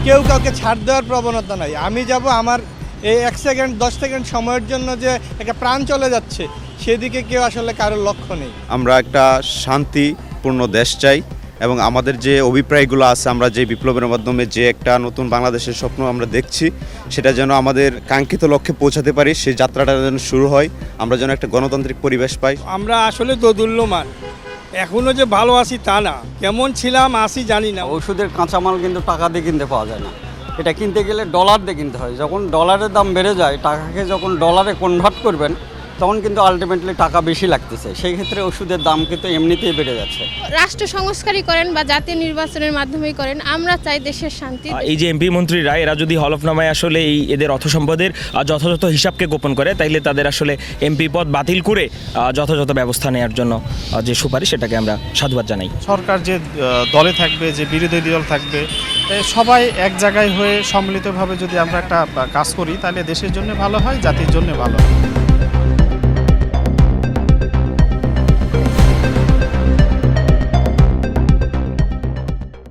কেউ কাউকে ছাড় দেওয়ার প্রবণতা নাই। আমি যাব আমার এই 1 সেকেন্ড 10 সেকেন্ড সময়ের জন্য যে একটা প্রাণ চলে যাচ্ছে সেদিকে কেউ আসলে কারোর লক্ষ্য নেই। আমরা একটা শান্তিপূর্ণ দেশ চাই এবং আমাদের যে অভিপ্রায়গুলো আছে, আমরা যে বিপ্লবের মাধ্যমে যে একটা নতুন বাংলাদেশের স্বপ্ন আমরা দেখছি, সেটা যেন আমাদের কাঙ্ক্ষিত লক্ষ্যে পৌঁছাতে পারি, সেই যাত্রাটা যেন শুরু হয়, আমরা যেন একটা গণতান্ত্রিক পরিবেশ পাই। আমরা আসলে দোদুল্যমান, এখনও যে ভালো আছি তা না, কেমন ছিলাম আসি জানি না। ওষুধের কাঁচামাল কিন্তু টাকা দিয়ে কিনতে পাওয়া যায় না, এটা কিনতে গেলে ডলার দিয়ে কিনতে হয়। যখন ডলারের দাম বেড়ে যায়, টাকাকে যখন ডলারে কনভার্ট করবেন তখন কিন্তু আলটিমেটলি টাকা বেশি লাগতেছে। সেই ক্ষেত্রে ওষুধের দাম কিন্তু এমনিতেই বেড়ে যাচ্ছে। রাষ্ট্র সংস্কারই করেন বা জাতীয় নির্বাচনের মাধ্যমেই করেন, আমরা চাই দেশের শান্তি। এই যে এমপি মন্ত্রীরা এরা যদি হলফনামায় আসলে এদের অর্থ সম্পদের যথাযথ হিসাবকে গোপন করে, তাইলে তাদের আসলে এমপি পদ বাতিল করে যথাযথ ব্যবস্থা নেওয়ার জন্য যে সুপারিশ, সেটাকে আমরা সাধুবাদ জানাই। সরকার যে দলে থাকবে, যে বিরোধী দল থাকবে, সবাই এক জায়গায় হয়ে সম্মিলিতভাবে যদি আমরা একটা কাজ করি, তাহলে দেশের জন্য ভালো হয়, জাতির জন্য ভালো হয়।